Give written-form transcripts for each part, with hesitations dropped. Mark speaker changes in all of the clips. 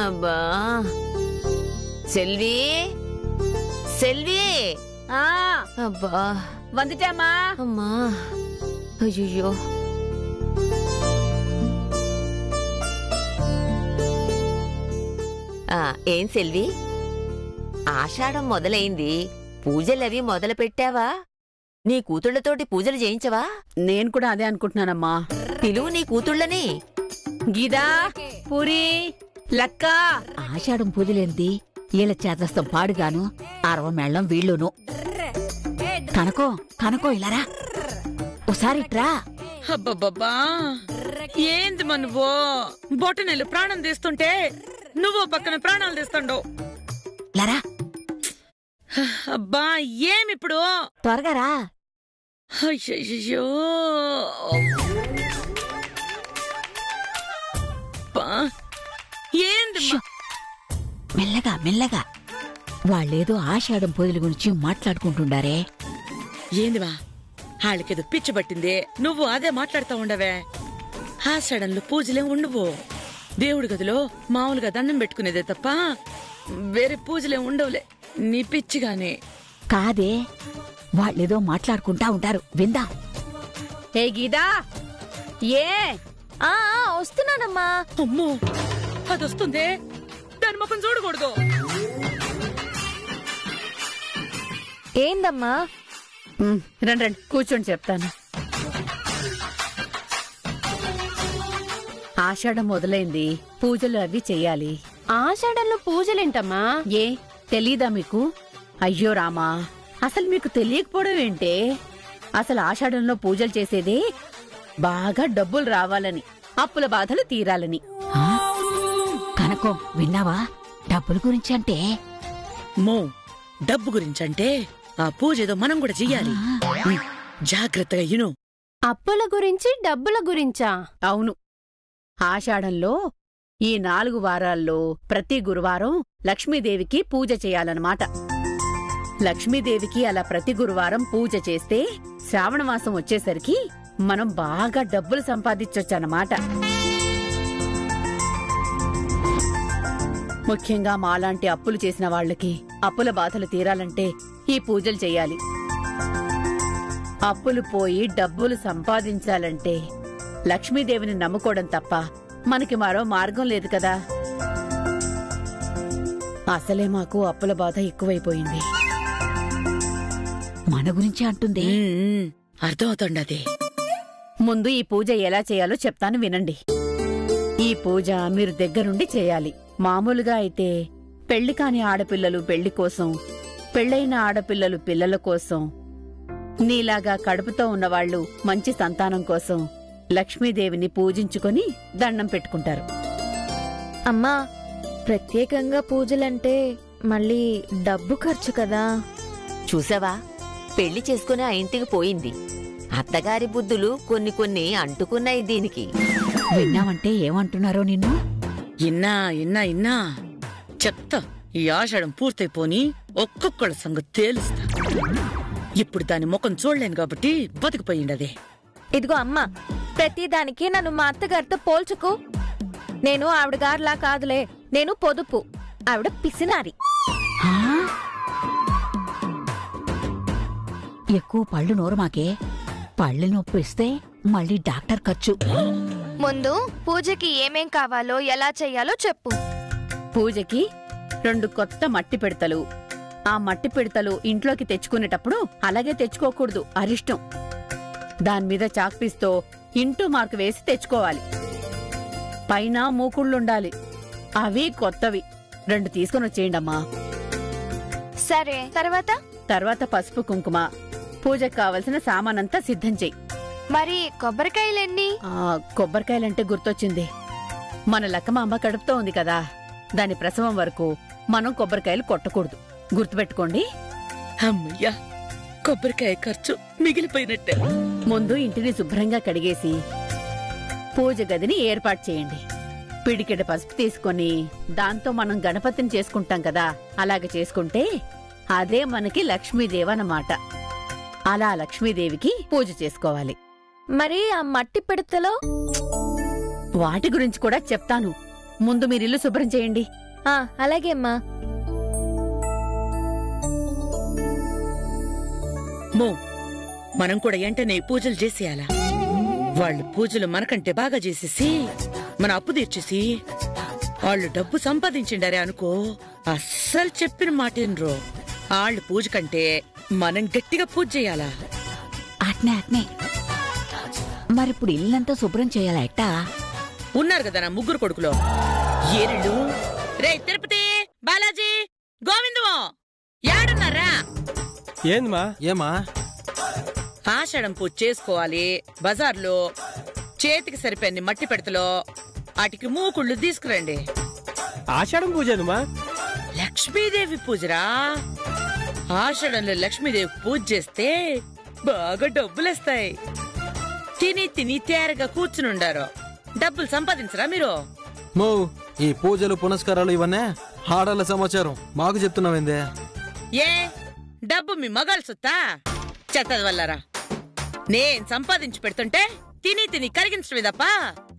Speaker 1: అబ్బా సెల్వి సెల్వి అబ్బా
Speaker 2: வந்துட்டேம்மா.
Speaker 1: అమ్మా అయ్యో ఏం సెల్వి ఆషాఢం మొదలైంది, పూజలవి మొదలు పెట్టావా? నీ కూతుళ్లతోటి పూజలు చేయించవా?
Speaker 2: నేను కూడా అదే అనుకుంటున్నానమ్మా.
Speaker 1: పిలువు నీ కూతుళ్ళని.
Speaker 2: గీదా, పూరి, లక్క.
Speaker 3: ఆషాఢం పూజలేంది ఈల చేతస్థం పాడుగాను, 60 మేళం వీళ్ళును. కనకో కనకో ఇలారా ఓసారి ట్రా.
Speaker 4: అబ్బబ్బబ్బా ఏంది నువ్వు బొటనెలు ప్రాణం తీస్తుంటే నువ్వు పక్కన ప్రాణాలు తీస్తుండవు.
Speaker 3: లరా
Speaker 4: అబ్బా ఏమిప్పుడు?
Speaker 3: త్వరగా రా.
Speaker 4: అయ్యయ్యో ఏంది?
Speaker 3: మెల్లగా మెల్లగా. వాళ్ళేదో ఆషాఢం పూజల గురించి మాట్లాడుకుంటుండారే.
Speaker 4: ఏందివా వాళ్ళకేదో పిచ్చి పట్టింది, నువ్వు అదే మాట్లాడుతా ఉండవే. ఆషాఢంలో పూజలే ఉండవు. దేవుడి గదిలో మామూలుగా దండం పెట్టుకునేదే తప్ప వేరే పూజలే ఉండవులే. నీ పిచ్చిగానే
Speaker 3: కాదే, వాళ్ళేదో మాట్లాడుకుంటా ఉంటారు, విందా.
Speaker 2: ఏ గీదా, ఏ
Speaker 1: వస్తున్నానమ్మా.
Speaker 4: అమ్మో అదొస్తుంది, దాని ముఖం చూడకూడదు.
Speaker 1: ఏందమ్మా?
Speaker 2: రండి రండి కూర్చోండి చెప్తాను. ఆషాఢం మొదలైంది, పూజలు అవి చెయ్యాలి.
Speaker 5: ఆషాఢంలో పూజలేంటమ్మా?
Speaker 2: ఏ తెలీదా మీకు? అయ్యో రామా, అసలు మీకు తెలియకపోవడం ఏంటే? అసలు ఆషాఢంలో పూజలు చేసేదే బాగా డబ్బులు రావాలని, అప్పుల బాధలు తీరాలని.
Speaker 3: కనకో విన్నావా? డబ్బుల గురించి అంటే
Speaker 4: మో డబ్బు గురించంటే ఆ పూజ ఏదో మనం కూడా చెయ్యాలి. జాగ్రత్తగా ఇను.
Speaker 5: అప్పుల గురించి డబ్బుల గురించా?
Speaker 2: అవును. ఆషాఢంలో ఈ 4 వారాల్లో ప్రతి గురువారం లక్ష్మీదేవికి పూజ చేయాలన్నమాట. లక్ష్మీదేవికి అలా ప్రతి గురువారం పూజ చేస్తే శ్రావణమాసం వచ్చేసరికి మనం బాగా డబ్బులు సంపాదించొచ్చన్నమాట. ముఖ్యంగా మాలాంటి అప్పులు చేసిన వాళ్లకి అప్పుల బాధలు తీరాలంటే ఈ పూజలు చెయ్యాలి. అప్పులు పోయి డబ్బులు సంపాదించాలంటే లక్ష్మీదేవిని నమ్ముకోవడం తప్ప మనకి మరో మార్గం లేదు కదా. అసలే మాకు అప్పుల బాధ ఎక్కువైపోయింది.
Speaker 3: మన గురించి అంటుంది.
Speaker 4: అర్థమవుతుండది.
Speaker 2: ముందు ఈ పూజ ఎలా చేయాలో చెప్తాను వినండి. ఈ పూజ మీరు దగ్గరుండి చేయాలి. మామూలుగా అయితే పెళ్లి కాని ఆడపిల్లలు పెళ్లి కోసం, పెళ్లైన ఆడపిల్లలు పిల్లల కోసం, నీలాగా కడుపుతో ఉన్నవాళ్లు మంచి సంతానం కోసం లక్ష్మీదేవిని పూజించుకొని దండం పెట్టుకుంటారు.
Speaker 1: అమ్మా, ప్రత్యేకంగా పూజలంటే మళ్ళీ డబ్బు ఖర్చు కదా. చూసావా, పెళ్లి చేసుకుని ఆ ఇంటికి పోయింది. అత్తగారి బుద్ధులు కొన్ని కొన్ని అంటుకున్నాయి దీనికి.
Speaker 3: విన్నావంటే ఏమంటున్నారో నిన్ను?
Speaker 4: ఇన్నా ఇన్నా ఇన్నా చెప్తా. ఈ ఆషాఢం పూర్తయిపోని ఒక్కొక్కళ్ళ సంగతి తేలుస్తా. ఇప్పుడు దాని ముఖం చూడలేను కాబట్టి బతికిపోయిండదే.
Speaker 1: ఇదిగో అమ్మా, ప్రతిదానికి నన్ను మా అత్తగారితో పోల్చుకో. నేను ఆవిడ గారిలా కాదులే, నేను పొదుపు, ఆవిడ పిసినారి.
Speaker 3: ఎక్కువ పళ్ళు నోరు మాకే. పళ్ళు నొప్పి ఇస్తే మళ్ళీ డాక్టర్ ఖర్చు.
Speaker 6: ముందు పూజకి ఏమేం కావాలో ఎలా చెయ్యాలో చెప్పు.
Speaker 2: పూజకి 2 కొత్త మట్టి పిడతలు. ఆ మట్టి పిడతలు ఇంట్లోకి తెచ్చుకునేటప్పుడు అలాగే తెచ్చుకోకూడదు, అరిష్టం. దానిమీద చాక్పీస్తో ఇంటూ మార్కు వేసి తెచ్చుకోవాలి. పైన మూకుళ్ళుండాలి. అవి కొత్తవి 2 తీసుకుని వచ్చేయండమ్మా.
Speaker 6: సరే,
Speaker 2: తర్వాత పసుపు కుంకుమ. పూజకు కావలసిన సామానంతా సిద్ధం చెయ్యి.
Speaker 6: మరి కొబ్బరికాయలెన్ని?
Speaker 2: కొబ్బరికాయలంటే గుర్తొచ్చింది. మన లక్కమాంబ కడుపుతో ఉంది కదా, దాని ప్రసవం వరకు మనం కొబ్బరికాయలు కొట్టకూడదు, గుర్తుపెట్టుకోండి.
Speaker 4: అమ్మయ్యా, కొబ్బరికాయ ఖర్చు మిగిలిపోయినట్టే.
Speaker 2: ముందు ఇంటిని శుభ్రంగా కడిగేసి పూజ గదిని ఏర్పాటు చేయండి. పిడికెడ పసుపు తీసుకొని దాంతో మనం గణపతిని చేసుకుంటాం కదా, అలాగ చేసుకుంటే అదే మనకి లక్ష్మీదేవన్నమాట. అలా లక్ష్మీదేవికి పూజ చేసుకోవాలి.
Speaker 1: మరి ఆ మట్టి పిడతలో?
Speaker 2: వాటి గురించి కూడా చెప్తాను. ముందు మీరిల్లు శుభ్రం చేయండి.
Speaker 1: అలాగే అమ్మా.
Speaker 4: మనం కూడా వెంటనే పూజలు చేసేయాలా? వాళ్ళు పూజలు మనకంటే బాగా చేసేసి మన అప్పు తీర్చేసి వాళ్ళు డబ్బు సంపాదించిండారే అనుకో, అస్సలు చెప్పిన మాటేనరో. వాళ్ళు పూజ కంటే మనం గట్టిగా పూజ చేయాలా?
Speaker 3: అట్నే మరిప్పుడు ఇల్లంతా శుభ్రం చేయాలా? ఎట్టా
Speaker 4: ఉన్నారు కదా నా ముగ్గురు కొడుకులో ఏరిళ్ళు. రే తిరుపతి, బాలాజీ, గోవిందం యాడున్నారా?
Speaker 7: ఏమా
Speaker 4: ఆషాఢం పూజ చేసుకోవాలి. బజార్లో చేతికి సరిపోయింది మట్టి పెడతలో వాటికి మూకుళ్ళు తీసుకురండి.
Speaker 7: ఆషాఢం పూజమా?
Speaker 4: లక్ష్మీదేవి పూజరా. ఆషాఢంలో లక్ష్మీదేవి పూజ చేస్తే బాగా డబ్బులేస్తాయి. తిని తేరగా కూర్చునుండారు, డబ్బులు సంపాదించరా మీరు?
Speaker 7: మో ఈ పూజలు పునస్కారాలు ఇవన్నీ ఆడాల సమాచారం మాకు చెప్తున్నావేందే?
Speaker 4: ఏ డబ్బు మీ మగాళ్ళు సొత్తా? చెత్తది వల్లరా. నేను సంపాదించి పెడుతుంటే తిని కరిగించడమే తప్ప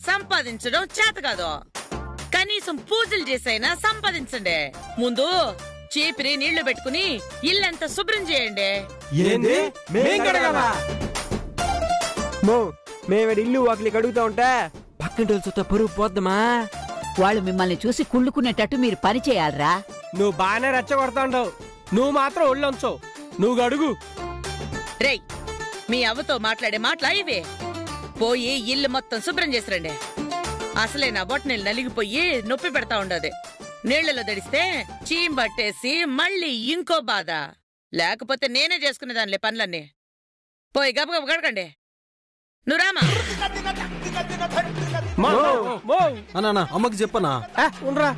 Speaker 4: సంపాదించడం చేత కాదు. కనీసం పూజలు చేసైనా సంపాదించండి. ముందు చీపిరి నీళ్లు పెట్టుకుని ఇల్లంతా శుభ్రం చేయండి.
Speaker 8: మేమేడు ఇల్లు వాకిలి కడుగుతా ఉంటే పక్కింటి చుట్టూ పరుగు పోద్దమా?
Speaker 3: వాళ్ళు మిమ్మల్ని చూసి కుళ్ళుకునేటట్టు మీరు పని చేయాలరా.
Speaker 8: నువ్వు బాగానే రెచ్చగొడతాండవు, నువ్వు మాత్రం ఒళ్ళొంచవు. నువ్వు గడుగు.
Speaker 4: రేయ్, మీ అవ్వతో మాట్లాడే మాటలా ఇవే? పోయి ఇల్లు మొత్తం శుభ్రం చేసిరండి. అసలే నా బొట్టనీళ్ళు నలిగిపోయి నొప్పి పెడతా ఉండదు. నీళ్లలో దడిస్తే చీం పట్టేసి మళ్ళీ ఇంకో బాధ. లేకపోతే నేనే చేసుకునేదానిలే పనులన్నీ. పోయి గబగబ గడకండి. నువ్వు రామా.
Speaker 7: అన్నా అమ్మకి చెప్పనా?
Speaker 8: ఉండరా.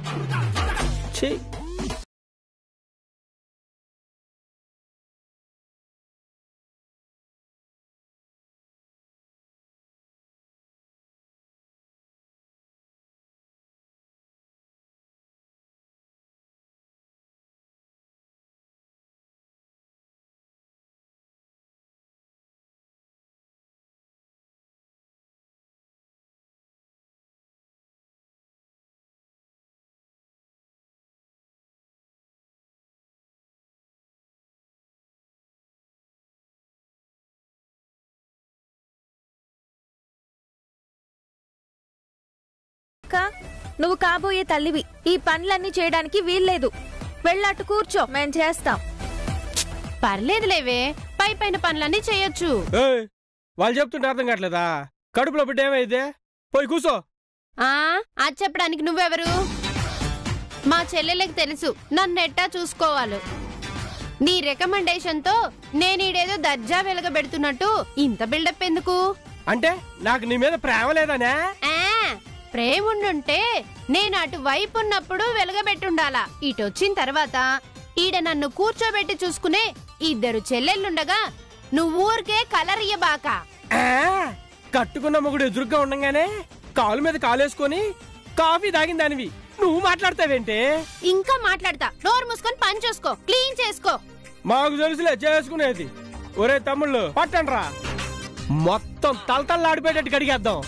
Speaker 1: నువ్వు కాబోయే తల్లివి, ఈ పనులన్నీ చేయడానికి వీల్లేదు. వెళ్ళట్టు కూర్చో, మేం చేస్తాం.
Speaker 5: పర్లేదులేవే, పైన పనులన్నీ చేయొచ్చు.
Speaker 8: వాళ్ళు చెప్తుంటే అర్థం కావట్లేదా? కడుపులో బిడ్డ ఏమైతే పోయి కూర్చో.
Speaker 5: అది చెప్పడానికి నువ్వెవరు? మా చెల్లెలకి తెలుసు నన్నెట్టా చూసుకోవాలో. నీ రికమెండేషన్ తో నేనీడేదో దర్జా వెలగబెడుతున్నట్టు ఇంత బిల్డప్ ఎందుకు?
Speaker 8: అంటే నాకు నీ మీద ప్రేమ లేదనే?
Speaker 5: ప్రేమ ఉండుంటే నేను అటు వైపు ఉన్నప్పుడు వెలగబెట్టుండాలా. ఇటొచ్చిన తర్వాత ఈడ నన్ను కూర్చోబెట్టి చూసుకునే ఇద్దరు చెల్లెళ్ళుండగా నువ్వు ఊరికే కలరియ్యబాక.
Speaker 8: కట్టుకున్న మొగుడు ఎదురుగా ఉండగానే కాలు మీద కాలేసుకొని కాఫీ తాగిందానివి నువ్వు మాట్లాడతావేంటే?
Speaker 5: ఇంకా మాట్లాడతా. నోరు మూసుకొని పని చూసుకో, క్లీన్ చేసుకో.
Speaker 8: మాకు తెలుసులే చేసుకునేది. ఒరే తమ్ముళ్ళు పట్టండ్రా, మొత్తం తలతల్లాడిపోయేటట్టు కడిగేద్దాం.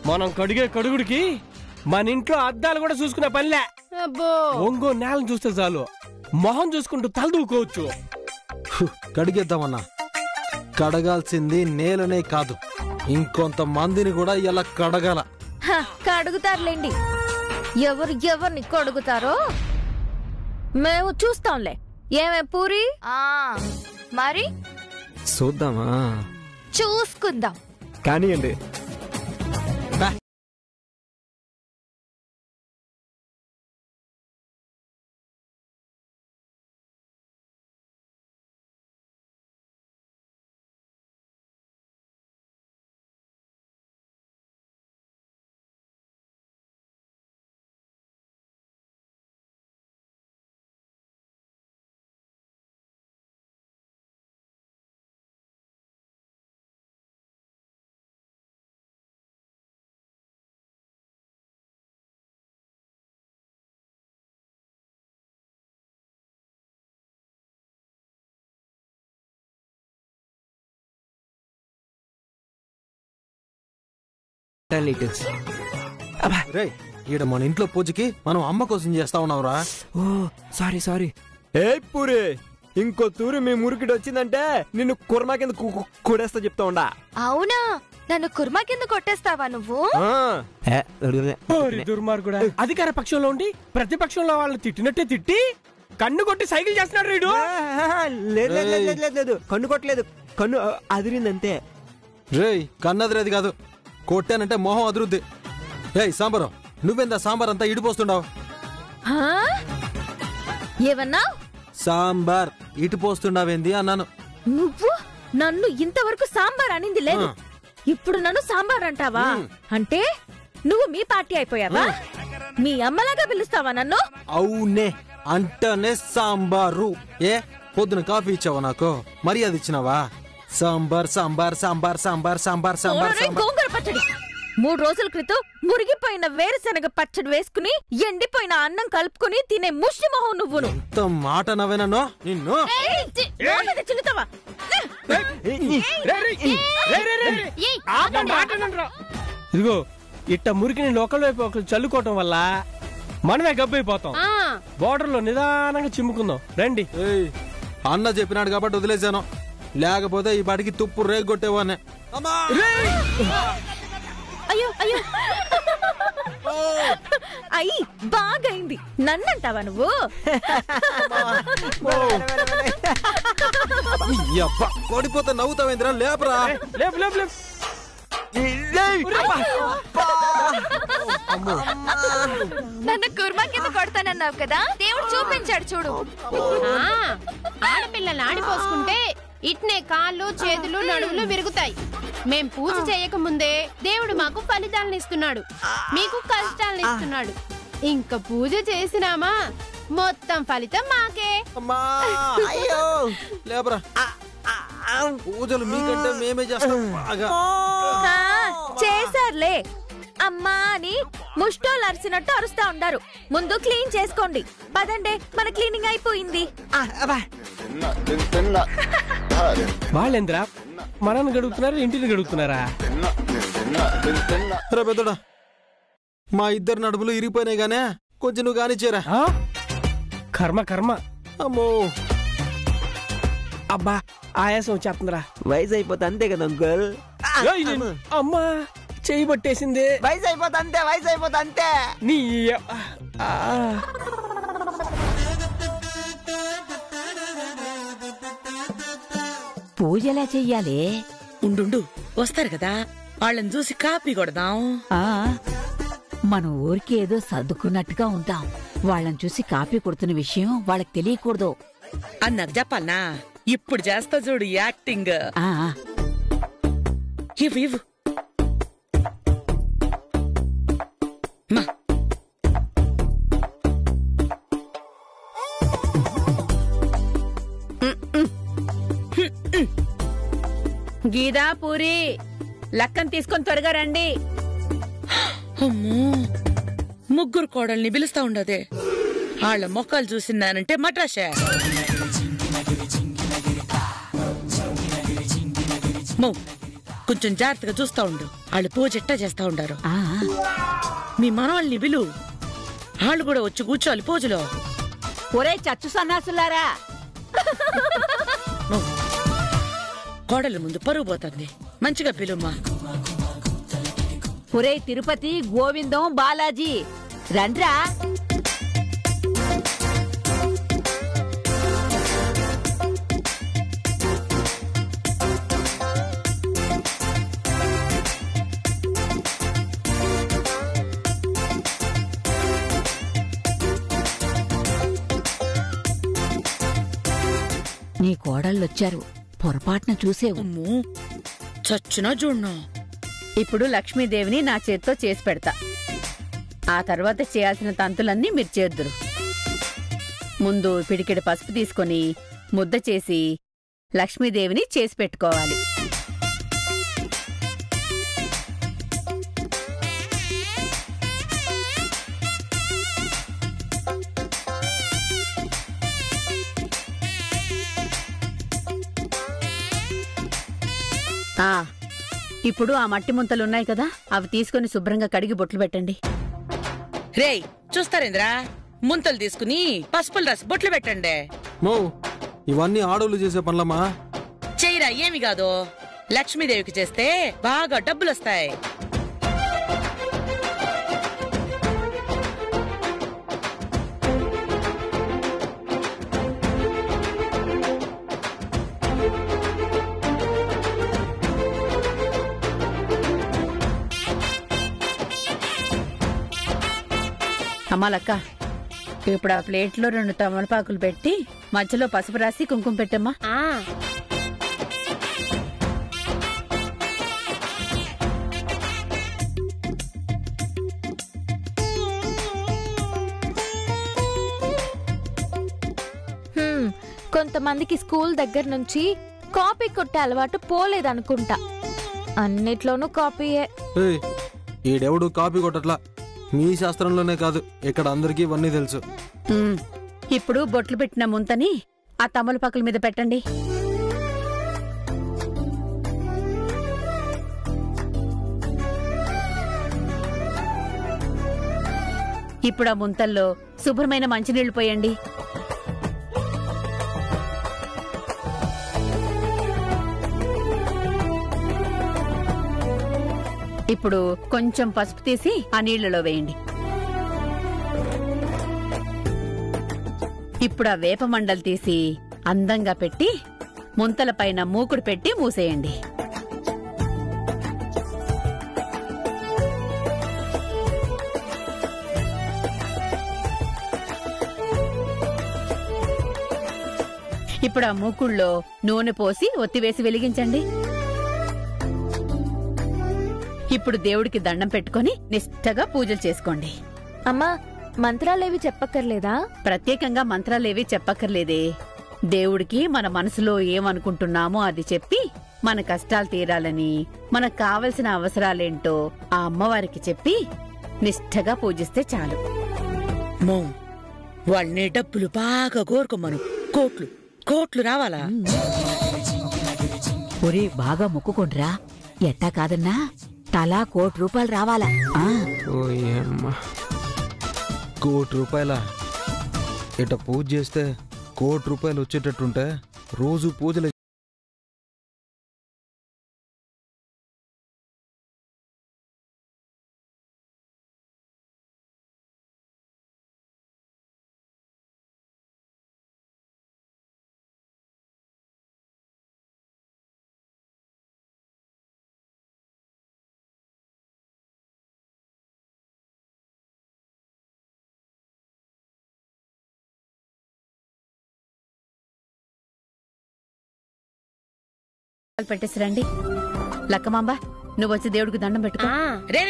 Speaker 8: మనం కడిగే కడుగుడికి మన ఇంట్లో అద్దాలు కూడా చూసుకునే పనిలే. ఒంగో నేలను చూస్తే చాలు మొహం చూసుకుంటూ తలదూకోవచ్చు.
Speaker 7: కడిగేద్దామన్నా. కడగాల్సింది నేలనే కాదు, ఇంకొంతమందిని కూడా ఇలా కడగాల.
Speaker 1: కడుగుతారులేండి. ఎవరిని కడుగుతారో మేము చూస్తాంలే. ఏమే పూరి?
Speaker 6: మరి
Speaker 8: చూద్దామా?
Speaker 6: చూసుకుందాం.
Speaker 8: కానీ అండి
Speaker 7: ఈడ మన ఇంట్లో పూజకి మనం అమ్మ కోసం చేస్తా ఉన్నావురా.
Speaker 9: ఓ సారీ. ఏ పూరి, ఇంకో తూరి మీ మురికిడి వచ్చిందంటే నిన్ను కుర్మా కింద కూడేస్తా చెప్తా ఉండా.
Speaker 6: అవునా, నన్ను కుర్మా కింద కొట్టేస్తావా నువ్వు?
Speaker 8: దుర్మార్గుడా, అధికార పక్షంలో ఉండి ప్రతిపక్షంలో వాళ్ళని తిట్టినట్టే తిట్టి కన్ను కొట్టి సైకిల్ చేస్తున్నాడు రీడు.
Speaker 9: లేదు కన్ను కొట్టలేదు, కన్ను అదిరిందంతే.
Speaker 7: రేయ్ కన్నదిరేది కాదు, కొట్టానంటే మొహం అదురుద్ది. ఏయ్ సాంబారు, నువ్వెందా సాంబార్ అంతా ఇడిపోస్తుండావు?
Speaker 1: ఏమన్నా?
Speaker 7: సాంబార్ ఇటు పోస్తుండావేంది అన్నాను.
Speaker 1: నువ్వు నన్ను ఇంతవరకు సాంబార్ అనింది లేదు, ఇప్పుడు నన్ను సాంబార్ అంటావా? అంటే నువ్వు మీ పార్టీ అయిపోయావా? మీ అమ్మలాగా పిలుస్తావా నన్ను?
Speaker 7: అవునే, అంటనే సాంబారు. ఏ పొద్దున కాఫీ ఇచ్చావా నాకు? మర్యాద ఇచ్చినావా? సాంబార్ సాంబార్ సాంబార్ సాంబార్ సాంబార్ సాంబార్
Speaker 1: గోంగూర పచ్చడి. 3 రోజుల క్రితం మురిగిపోయిన వేరుశనగ పచ్చడి వేసుకుని ఎండిపోయిన అన్నం కలుపుకుని తినే ముష్టి మొహం నువ్వును.
Speaker 7: ఎంత మాట నవ్వేనో నిన్ను.
Speaker 1: చిల్లుతావా?
Speaker 8: ఇదిగో ఇట్ట మురికిని లోకల్ వైపు ఒకరు చల్లుకోవటం వల్ల మనమే గబ్బైపోతాం. బోర్డర్ లో నిదానంగా చిమ్ముకుందాం రండి.
Speaker 7: అన్న చెప్పినాడు కాబట్టి వదిలేశాను, లేకపోతే ఈ పాటికి తుప్పు రేగొట్టేవానే.
Speaker 1: అయ్యో అయ్యో అయ్యి బాగైంది. నన్నంటావా నువ్వు?
Speaker 7: కొడిపోతే నవ్వుతావేంద్రా, లేపరా.
Speaker 8: లేపు లేపు లేపు.
Speaker 6: నన్ను కుర్మా కింద కొడతానన్నావు కదా, దేవుడు చూపించాడు చూడు.
Speaker 5: ఆడపిల్లల్ని ఆడిపోసుకుంటే ఇట్నే కాళ్ళు చేతులు నడుములు విరుగుతాయి. మేం పూజ చేయక ముందే దేవుడు మాకు ఫలితాలను ఇస్తున్నాడు, మీకు కష్టాలను ఇస్తున్నాడు. ఇంకా పూజ చేసినామా మొత్తం ఫలితం మాకే.
Speaker 7: లేపరా, పూజలు మీకంటే మేమే చేస్తాం బాగా.
Speaker 1: చేశారులే అమ్మా అని ముష్టోళ్ళు అరిసినట్టు అరుస్తా ఉండారు. ముందు క్లీన్ చేసుకోండి, పదండే, మన క్లీనింగ్ అయిపోయింది.
Speaker 8: వాళ్ళేంద్రా మనల్ని గడుగుతున్నారా ఇంటిని గడుగుతున్నారా?
Speaker 7: పెద్దడా, మా ఇద్దరు నడుములు ఇరిగిపోయినాయి గానే, కొంచెం నువ్వు కానిచ్చారా.
Speaker 8: కర్మ కర్మ.
Speaker 7: అమ్మో
Speaker 8: అబ్బా ఆయాసం వచ్చేస్తుందిరా.
Speaker 9: వయసు అయిపోతే అంతే కదా అంకుల్.
Speaker 8: అమ్మా చెయ్యి పట్టేసింది.
Speaker 9: వయసు అయిపోతే అంతే.
Speaker 8: నీ
Speaker 3: పూజ ఎలా చెయ్యాలి?
Speaker 4: ఉండు వస్తారు కదా, వాళ్ళని చూసి కాపీ కొడదాం.
Speaker 3: మనం ఊరికి ఏదో సర్దుకున్నట్టుగా ఉంటాం, వాళ్ళని చూసి కాపీ కొడుతున్న విషయం వాళ్ళకి తెలియకూడదు
Speaker 4: అని నాకు చెప్పాలనా? ఇప్పుడు చేస్తా చూడు యాక్టింగ్. ఇవ్వు
Speaker 2: గీదా పూరి లక్కని తీసుకొని త్వరగా రండి.
Speaker 4: అమ్మో, ముగ్గురు కోడల్ని పిలుస్తా ఉండదే, వాళ్ళ మొక్కలు చూసిందానంటే మట్రాషే. కొంచెం జాగ్రత్తగా చూస్తా ఉండు, వాళ్ళు పూజ ఎట్టా చేస్తా ఉండారు. మీ మనవాళ్ళని పిలు, వాళ్ళు కూడా వచ్చి కూర్చోవాలి పూజలో.
Speaker 3: ఒరే చచ్చు సన్నాసులారా,
Speaker 4: కోడల ముందు పరుగు పోతుంది, మంచిగా పిలుమ్మా.
Speaker 3: ఒరే తిరుపతి, గోవిందం, బాలాజీ రండ్రా. నీ కోడళ్ళొచ్చారు, పొరపాటున చూసేవు.
Speaker 4: చచ్చునా చూడ్ను.
Speaker 2: ఇప్పుడు లక్ష్మీదేవిని నా చేత్తో చేసి పెడతా, ఆ తర్వాత చేయాల్సిన తంతులన్నీ మీరు చేద్దురు. ముందు పిడికెడు పసుపు తీసుకొని ముద్ద చేసి లక్ష్మీదేవిని చేసి పెట్టుకోవాలి. ఇప్పుడు ఆ మట్టి ముంతలున్నాయి కదా, అవి తీసుకొని శుభ్రంగా కడిగి బొట్లు పెట్టండి.
Speaker 4: రేయ్ చూస్తారేంద్రా, ముంతలు తీసుకుని పసుపులు రాసి బొట్లు పెట్టండి.
Speaker 7: మో ఇవన్నీ ఆడోళ్ళు చేసే పనులమ్మా.
Speaker 4: చెయ్యరా, ఏమి కాదు. లక్ష్మీదేవికి చేస్తే బాగా డబ్బులొస్తాయి.
Speaker 2: అమ్మాలక్క, ఇప్పుడు ఆ ప్లేట్లో 2 తమలపాకులు పెట్టి మధ్యలో పసుపు రాసి కుంకుమ పెట్టమ్మా.
Speaker 1: కొంతమందికి స్కూల్ దగ్గర నుంచి కాపీ కొట్టే అలవాటు పోలేదనుకుంటా. అన్నిట్లోనూ కాపీయే.
Speaker 7: ఈడెవడు కాపీ కొట్టట్లా. మీ శాస్త్రంలోనే కాదు, ఇక్కడ అందరికీ ఇవన్నీ తెలుసు.
Speaker 2: ఇప్పుడు బొట్లు పెట్టిన ముంతని ఆ తమలపాకుల మీద పెట్టండి. ఇప్పుడు ఆ ముంతల్లో శుభ్రమైన మంచినీళ్లు పోయండి. ఇప్పుడు కొంచెం పసుపు తీసి ఆ నీళ్లలో వేయండి. ఇప్పుడు ఆ వేప మండలు తీసి అందంగా పెట్టి ముంతల పైన మూకుడు పెట్టి మూసేయండి. ఇప్పుడు ఆ మూకుళ్ళో నూనె పోసి ఒత్తివేసి వెలిగించండి. ఇప్పుడు దేవుడికి దండం పెట్టుకుని నిష్ఠగా పూజలు చేసుకోండి.
Speaker 1: అమ్మా, మంత్రాలేవి చెప్పక్కర్లేదా?
Speaker 2: ప్రత్యేకంగా మంత్రాలేవి చెప్పక్కర్లేదే. దేవుడికి మన మనసులో ఏమనుకుంటున్నామో అది చెప్పి మన కష్టాలు తీరాలని, మనకు కావలసిన అవసరాలేంటో ఆ అమ్మవారికి చెప్పి నిష్ఠగా పూజిస్తే చాలు.
Speaker 4: మో వాళ్ళని డబ్బులు బాగా కోరుకోమను. కోట్లు కోట్లు రావాలా?
Speaker 3: ఒరే, బాగా మొక్కుకోండ్రా. ఎట్టా కాదన్నా తలా ₹1,00,00,000 రావాలా?
Speaker 7: ₹1,00,00,000 ఇట పూజ చేస్తే ₹1,00,00,000 వచ్చేటట్టుంటే రోజు పూజలు
Speaker 2: పెట్టేసిరండి. లక్కమాంబ, నువ్వొచ్చి దేవుడికి దండం పెట్టుకో.
Speaker 4: రే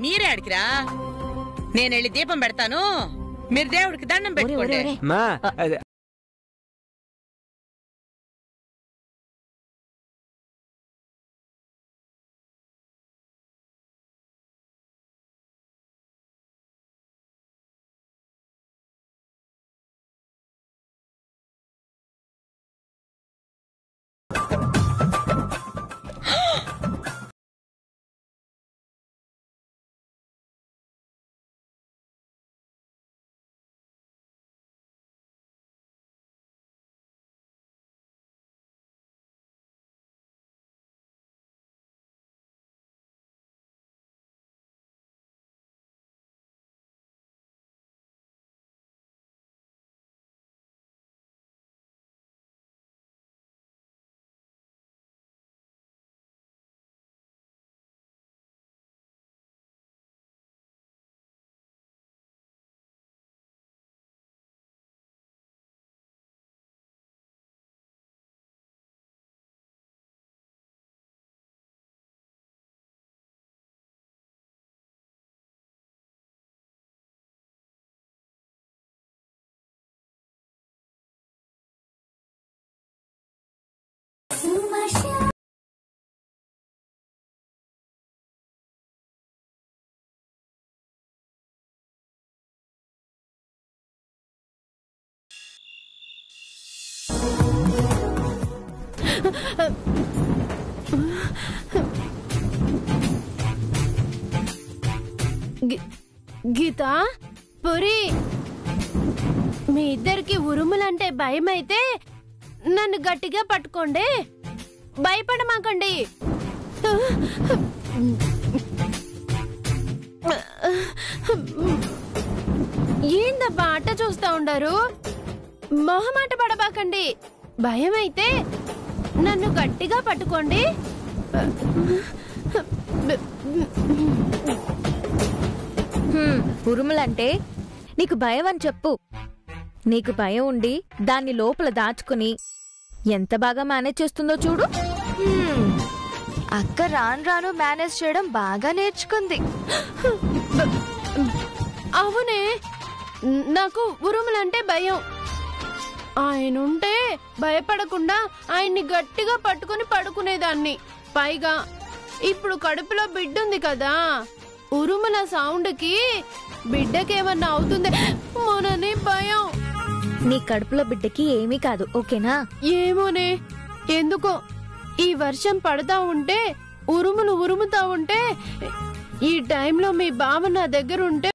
Speaker 4: మీరే అడిగిరా, నేనెళ్ళి దీపం పెడతాను, మీరు దేవుడికి దండం పెట్టుకోండి.
Speaker 5: గీత, పురి, మీ ఇద్దరికి ఉరుములంటే భయమైతే నన్ను గట్టిగా పట్టుకోండి, భయపడమాకండి. ఏందబ్బా అట్ట చూస్తా ఉండారు? మొహమాట పడబాకండి. భయమైతే నన్ను గట్టిగా పట్టుకోండి.
Speaker 1: ఉరుములంటే నీకు భయం అని చెప్పు. నీకు భయం ఉండి దాన్ని లోపల దాచుకుని ఎంత బాగా మేనేజ్ చేస్తుందో చూడు.
Speaker 6: అక్క రాను రాను మేనేజ్ చేయడం బాగా నేర్చుకుంది.
Speaker 5: అవునే, నాకు ఉరుములంటే భయం. ఆయనుంటే భయపడకుండా ఆయన్ని గట్టిగా పట్టుకుని పడుకునేదాన్ని. పైగా ఇప్పుడు కడుపులో బిడ్డుంది కదా, ఉరుముల సౌండ్కి బిడ్డకేమన్నా అవుతుంది మోనని భయం.
Speaker 1: నీ కడుపులో బిడ్డకి ఏమీ కాదు, ఓకేనా?
Speaker 5: ఏమోనే, ఎందుకో ఈ వర్షం పడతా ఉంటే, ఉరుములు ఉరుముతా ఉంటే, ఈ టైంలో మీ బావ నా దగ్గర ఉంటే